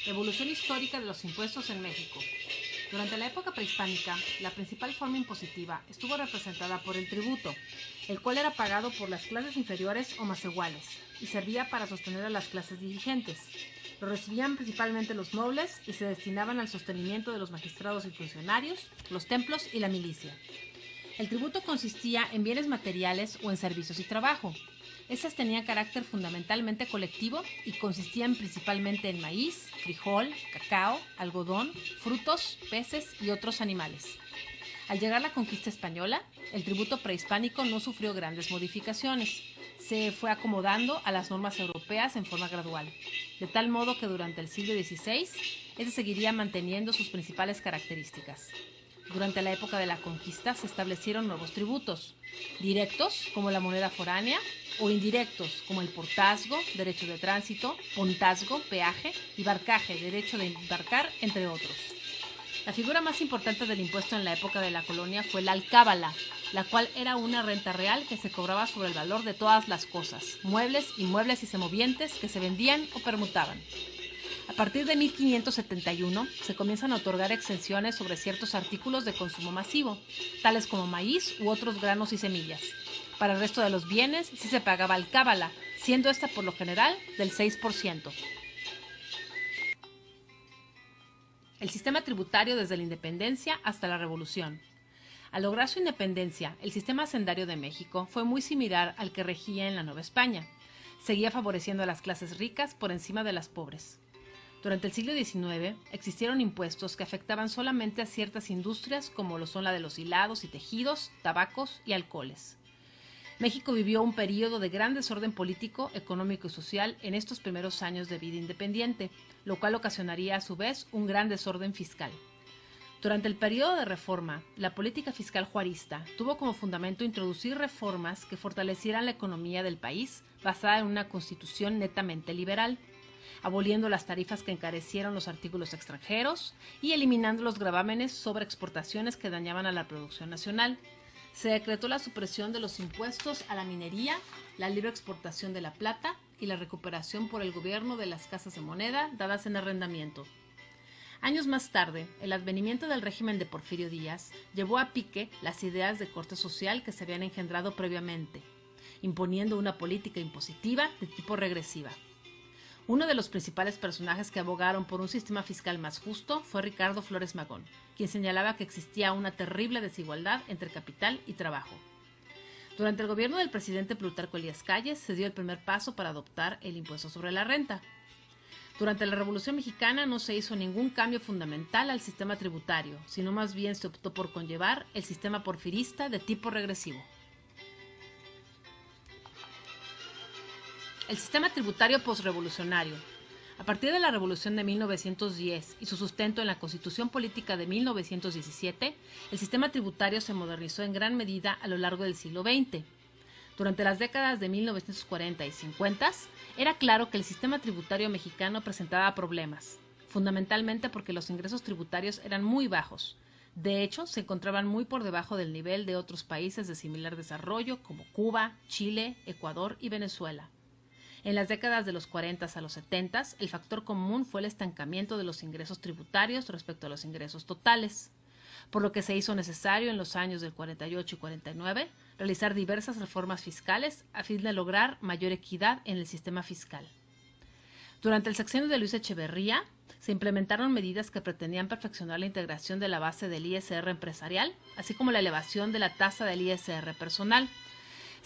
Evolución histórica de los impuestos en México. Durante la época prehispánica, la principal forma impositiva estuvo representada por el tributo, el cual era pagado por las clases inferiores o más iguales, y servía para sostener a las clases dirigentes. Lo recibían principalmente los nobles y se destinaban al sostenimiento de los magistrados y funcionarios, los templos y la milicia. El tributo consistía en bienes materiales o en servicios y trabajo. Estas tenían carácter fundamentalmente colectivo y consistían principalmente en maíz, frijol, cacao, algodón, frutos, peces y otros animales. Al llegar la conquista española, el tributo prehispánico no sufrió grandes modificaciones. Se fue acomodando a las normas europeas en forma gradual, de tal modo que durante el siglo XVI, este seguiría manteniendo sus principales características. Durante la época de la conquista se establecieron nuevos tributos, directos como la moneda foránea o indirectos como el portazgo, derecho de tránsito, pontazgo, peaje y barcaje, derecho de embarcar, entre otros. La figura más importante del impuesto en la época de la colonia fue la alcábala, la cual era una renta real que se cobraba sobre el valor de todas las cosas, muebles, inmuebles y semovientes que se vendían o permutaban. A partir de 1571 se comienzan a otorgar exenciones sobre ciertos artículos de consumo masivo, tales como maíz u otros granos y semillas. Para el resto de los bienes sí se pagaba alcábala, siendo esta por lo general del 6%. El sistema tributario desde la independencia hasta la Revolución. Al lograr su independencia, el sistema hacendario de México fue muy similar al que regía en la Nueva España. Seguía favoreciendo a las clases ricas por encima de las pobres. Durante el siglo XIX existieron impuestos que afectaban solamente a ciertas industrias como lo son la de los hilados y tejidos, tabacos y alcoholes. México vivió un período de gran desorden político, económico y social en estos primeros años de vida independiente, lo cual ocasionaría a su vez un gran desorden fiscal. Durante el periodo de reforma, la política fiscal juarista tuvo como fundamento introducir reformas que fortalecieran la economía del país basada en una constitución netamente liberal, aboliendo las tarifas que encarecieron los artículos extranjeros y eliminando los gravámenes sobre exportaciones que dañaban a la producción nacional. Se decretó la supresión de los impuestos a la minería, la libre exportación de la plata y la recuperación por el gobierno de las casas de moneda dadas en arrendamiento. Años más tarde, el advenimiento del régimen de Porfirio Díaz llevó a pique las ideas de corte social que se habían engendrado previamente, imponiendo una política impositiva de tipo regresiva. Uno de los principales personajes que abogaron por un sistema fiscal más justo fue Ricardo Flores Magón, quien señalaba que existía una terrible desigualdad entre capital y trabajo. Durante el gobierno del presidente Plutarco Elías Calles se dio el primer paso para adoptar el impuesto sobre la renta. Durante la Revolución Mexicana no se hizo ningún cambio fundamental al sistema tributario, sino más bien se optó por conllevar el sistema porfirista de tipo regresivo. El sistema tributario posrevolucionario. A partir de la Revolución de 1910 y su sustento en la Constitución Política de 1917, el sistema tributario se modernizó en gran medida a lo largo del siglo XX. Durante las décadas de 1940 y 50, era claro que el sistema tributario mexicano presentaba problemas, fundamentalmente porque los ingresos tributarios eran muy bajos. De hecho, se encontraban muy por debajo del nivel de otros países de similar desarrollo como Cuba, Chile, Ecuador y Venezuela. En las décadas de los 40 a los 70, el factor común fue el estancamiento de los ingresos tributarios respecto a los ingresos totales, por lo que se hizo necesario en los años del 48 y 49 realizar diversas reformas fiscales a fin de lograr mayor equidad en el sistema fiscal. Durante el sexenio de Luis Echeverría, se implementaron medidas que pretendían perfeccionar la integración de la base del ISR empresarial, así como la elevación de la tasa del ISR personal.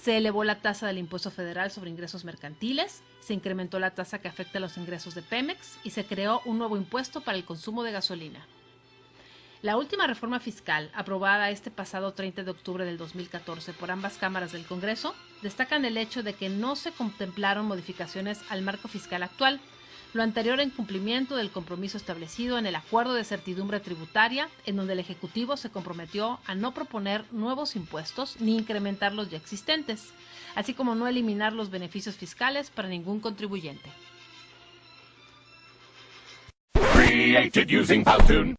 Se elevó la tasa del impuesto federal sobre ingresos mercantiles, se incrementó la tasa que afecta a los ingresos de Pemex y se creó un nuevo impuesto para el consumo de gasolina. La última reforma fiscal, aprobada este pasado 30 de octubre del 2014 por ambas cámaras del Congreso, destacan el hecho de que no se contemplaron modificaciones al marco fiscal actual, lo anterior en cumplimiento del compromiso establecido en el Acuerdo de Certidumbre Tributaria, en donde el Ejecutivo se comprometió a no proponer nuevos impuestos ni incrementar los ya existentes, así como no eliminar los beneficios fiscales para ningún contribuyente. Created using Powtoon.